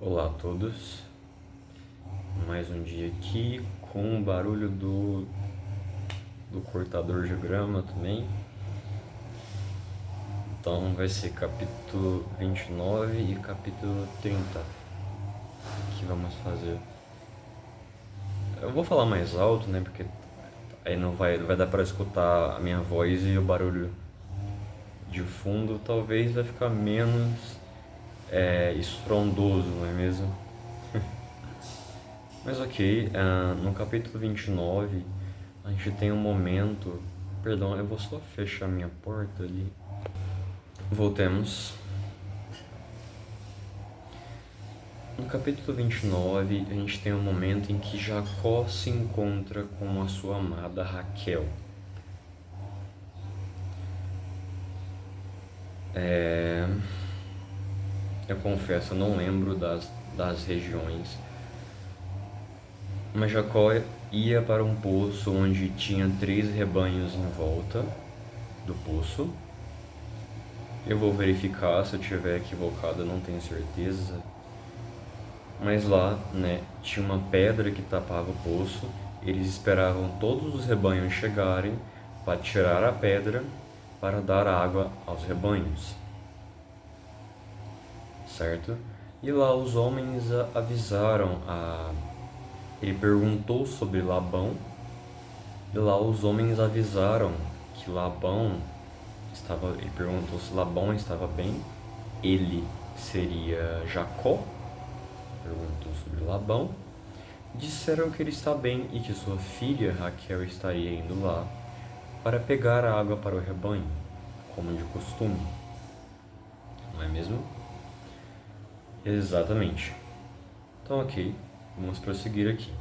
Olá a todos, mais um dia aqui com o barulho do cortador de grama também. Então vai ser capítulo 29 e capítulo 30 que vamos fazer. Eu vou falar mais alto, né, porque aí não vai dar para escutar a minha voz e o barulho de fundo talvez vai ficar menos estrondoso, não é mesmo? Mas ok, no capítulo 29 a gente tem um momento. Perdão, eu vou só fechar minha porta ali. Voltemos. No capítulo 29 a gente tem um momento em que Jacó se encontra com a sua amada Raquel. Eu confesso, eu não lembro das regiões. Mas Jacó ia para um poço onde tinha 3 rebanhos em volta do poço. Eu vou verificar, se eu estiver equivocado, eu não tenho certeza. Mas lá, né, tinha uma pedra que tapava o poço. Eles esperavam todos os rebanhos chegarem para tirar a pedra para dar água aos rebanhos, certo? E lá os homens avisaram a... Ele perguntou sobre Labão, e lá os homens avisaram que Labão estava... Ele perguntou se Labão estava bem. Ele seria Jacó, perguntou sobre Labão. Disseram que ele está bem e que sua filha Raquel estaria indo lá para pegar a água para o rebanho, como de costume. Não é mesmo? Exatamente. Então, ok, vamos prosseguir aqui.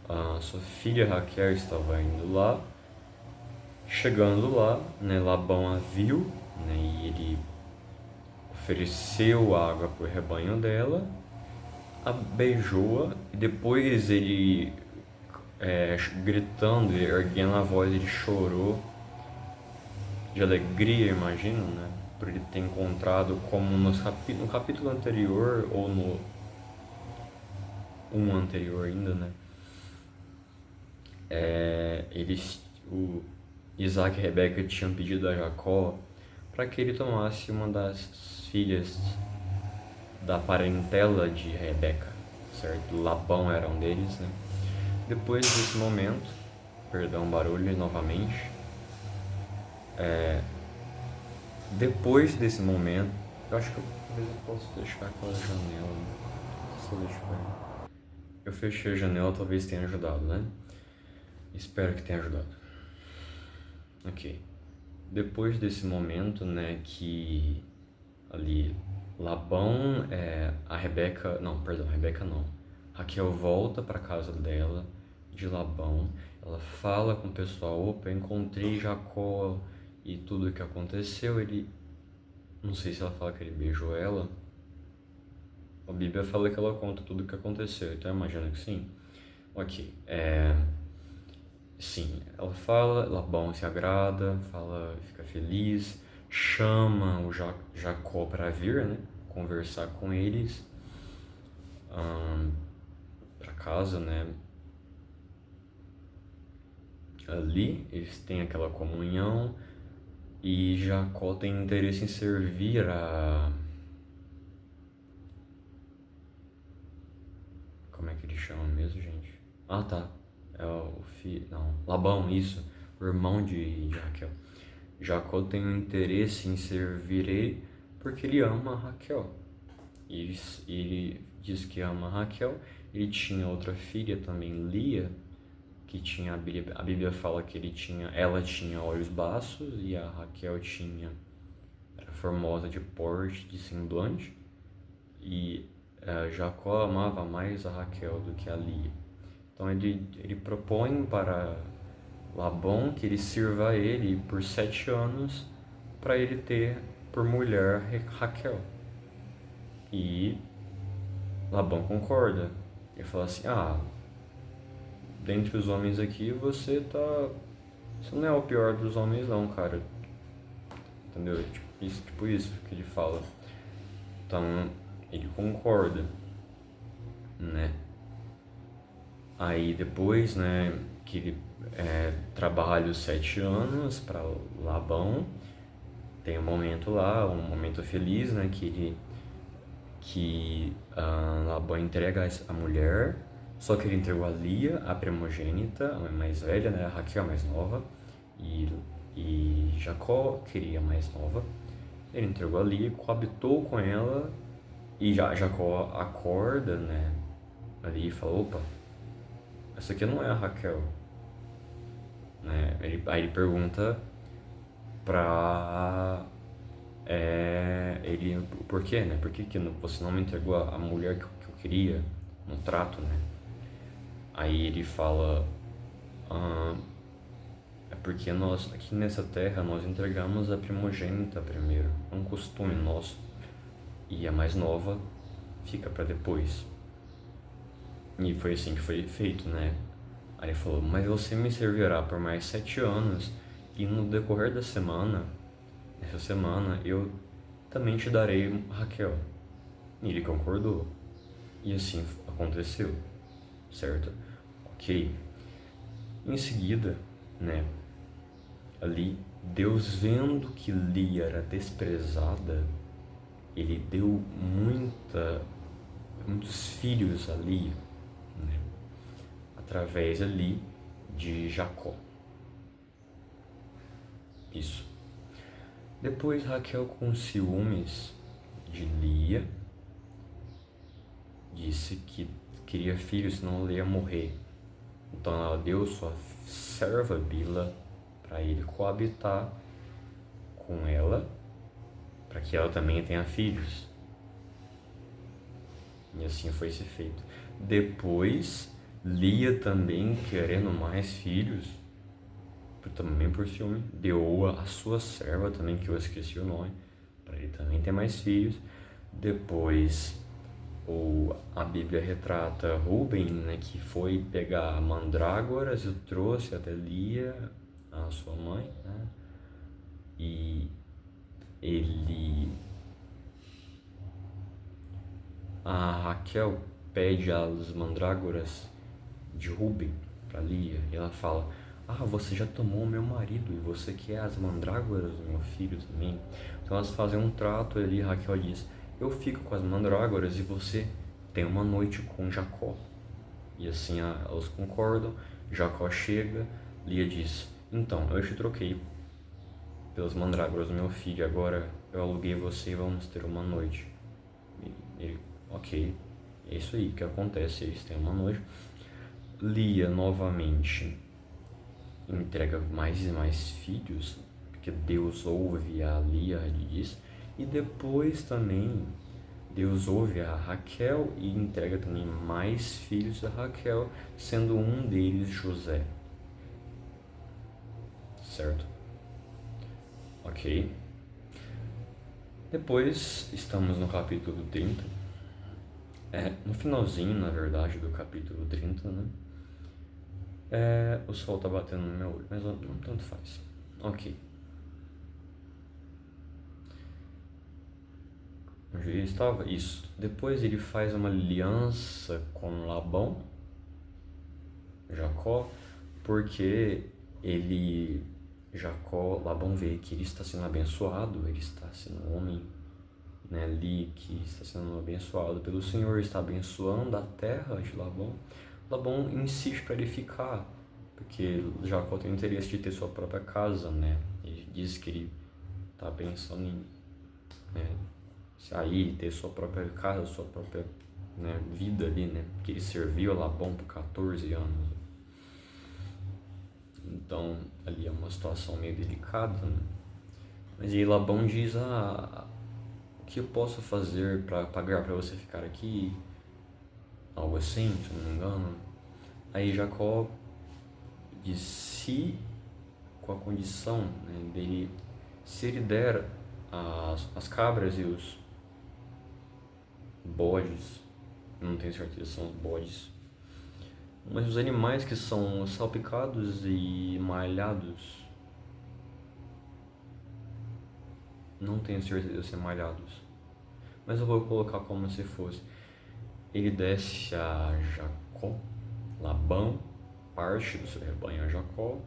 A sua filha Raquel estava indo lá. Chegando lá, né, Labão a viu, né, e ele ofereceu água para o rebanho dela, a beijou-a e depois ele, gritando e erguendo a voz, ele chorou de alegria, imagino, né, por ele ter encontrado, como no capítulo anterior, ou no um anterior ainda, né, o Isaac e Rebeca tinham pedido a Jacó para que ele tomasse uma das filhas da parentela de Rebeca, certo? Labão era um deles, né? Depois desse momento, perdão, barulho novamente. Depois desse momento, eu acho que talvez eu possa deixar aquela janela. Só deixar. Eu fechei a janela, talvez tenha ajudado, né? Espero que tenha ajudado. Ok. Depois desse momento, né, que ali Labão, a Rebeca, não, perdão, Rebeca não. Raquel volta para casa dela, de Labão. Ela fala com o pessoal: opa, eu encontrei Jacó e tudo o que aconteceu. Ele, não sei se ela fala que ele beijou ela. A Bíblia fala que ela conta tudo o que aconteceu, então eu imagino que sim. Ok, sim, ela fala, Labão se agrada, fala, fica feliz, chama o Jacó para vir, né, conversar com eles, para casa, né. Ali eles têm aquela comunhão e Jacó tem interesse em servir a... Como é que ele chama mesmo, gente? Ah, tá. É o filho... Não, Labão, isso. O irmão de Raquel. Jacó tem um interesse em servir ele porque ele ama Raquel. Ele diz que ama Raquel. Ele tinha outra filha também, Lia, que tinha a Bíblia fala que ela tinha olhos baços e a Raquel era formosa de porte, de semblante. E Jacó amava mais a Raquel do que a Lia. Então ele propõe para Labão que ele sirva a ele por 7 anos para ele ter por mulher Raquel. E Labão concorda. Ele fala assim: dentre os homens aqui você não é o pior dos homens não, cara. Entendeu? Tipo isso que ele fala. Então ele concorda, né? Aí depois, né, que ele trabalha os 7 anos para Labão, tem um momento lá, um momento feliz, né, que Labão entrega a mulher, só que ele entregou a Lia, a primogênita, a mais velha, né, a Raquel, a mais nova, e Jacó queria a mais nova. Ele entregou a Lia, coabitou com ela, e Jacó acorda, né, ali e fala, opa, essa aqui não é a Raquel, né? Aí ele pergunta pra ele o porquê, né? Por que você não me entregou a mulher que eu queria no trato, né? Aí ele fala, é porque nós aqui nessa terra nós entregamos a primogênita primeiro, é um costume nosso, e a mais nova fica para depois. E foi assim que foi feito, né? Aí ele falou, mas você me servirá por mais 7 anos, e no decorrer da semana, essa semana, eu também te darei Raquel. E ele concordou. E assim aconteceu, certo? Ok. Em seguida, né, ali, Deus vendo que Lia era desprezada, ele deu muitos filhos a Lia, né, através ali de Jacó. Isso. Depois Raquel, com ciúmes de Lia, disse que queria filhos, senão ela ia morrer. Então ela deu sua serva Bila para ele coabitar com ela, para que ela também tenha filhos. E assim foi se feito. Depois, Lia também, querendo mais filhos, também por ciúme, deu a sua serva também, que eu esqueci o nome, para ele também ter mais filhos. Depois, a Bíblia retrata Rubem, né, que foi pegar mandrágoras e trouxe até Lia, a sua mãe, né, e a Raquel pede as mandrágoras de Rubem para Lia, e ela fala, você já tomou meu marido e você quer as mandrágoras do meu filho também? Então elas fazem um trato ali, Raquel diz, eu fico com as mandrágoras e você tem uma noite com Jacó. E assim elas concordam, Jacó chega, Lia diz, então, eu te troquei pelas mandrágoras do meu filho, agora eu aluguei você e vamos ter uma noite. E ele, ok, é isso aí que acontece, eles têm uma noite. Lia novamente entrega mais e mais filhos, porque Deus ouve a Lia, ele diz, e depois também Deus ouve a Raquel e entrega também mais filhos a Raquel, sendo um deles José. Certo? Ok. Depois estamos no capítulo 30. No finalzinho, na verdade, do capítulo 30, né? O sol tá batendo no meu olho, mas não tanto faz. Ok. Onde ele estava? Isso. Depois ele faz uma aliança com Labão, Jacó, porque Labão vê que ele está sendo abençoado, ele está sendo um homem, né, ali que está sendo abençoado pelo Senhor, está abençoando a terra de Labão. Labão insiste para ele ficar, porque Jacó tem o interesse de ter sua própria casa, né? Ele diz que ele está pensando em sair, ter sua própria casa, sua própria, né, vida ali, né? Porque ele serviu a Labão por 14 anos. Então, ali é uma situação meio delicada, né? Mas aí Labão diz, o que eu posso fazer para pagar para você ficar aqui? Algo assim, se não me engano. Aí Jacó diz, com a condição, né, dele, se ele der as cabras e os bodes, não tenho certeza se são os bodes, mas os animais que são salpicados e malhados, não tenho certeza se são malhados, mas eu vou colocar como se fosse: ele desse a Jacó, Labão, parte do seu rebanho a Jacó,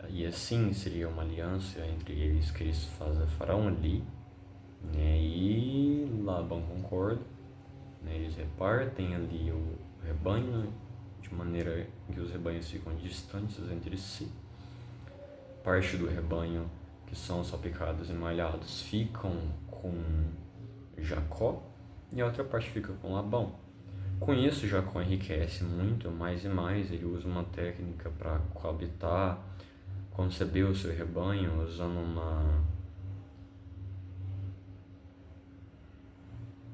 e assim seria uma aliança entre eles que eles farão ali, né? E Labão concorda, né? Eles repartem ali o rebanho de maneira que os rebanhos ficam distantes entre si. Parte do rebanho que são salpicados e malhados ficam com Jacó e a outra parte fica com Labão. Com isso, Jacó enriquece muito, mais e mais. Ele usa uma técnica para coabitar, conceber o seu rebanho, usando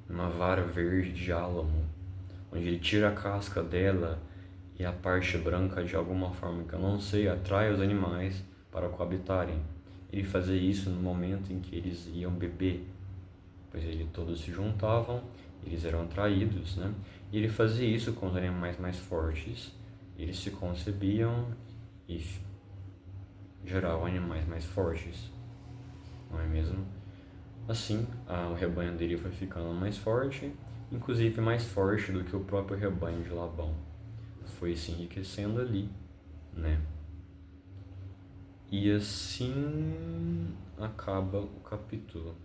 uma vara verde de álamo, onde ele tira a casca dela e a parte branca, de alguma forma que eu não sei, atrai os animais para coabitarem. Ele fazia isso no momento em que eles iam beber, pois todos se juntavam, eles eram atraídos, né? E ele fazia isso com os animais mais fortes, eles se concebiam e geravam animais mais fortes, não é mesmo? Assim, o rebanho dele foi ficando mais forte, inclusive mais forte do que o próprio rebanho de Labão. Foi se enriquecendo ali, né? E assim acaba o capítulo.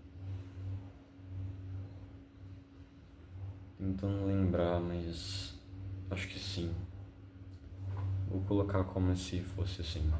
Tentando lembrar, mas acho que sim. Vou colocar como se fosse assim.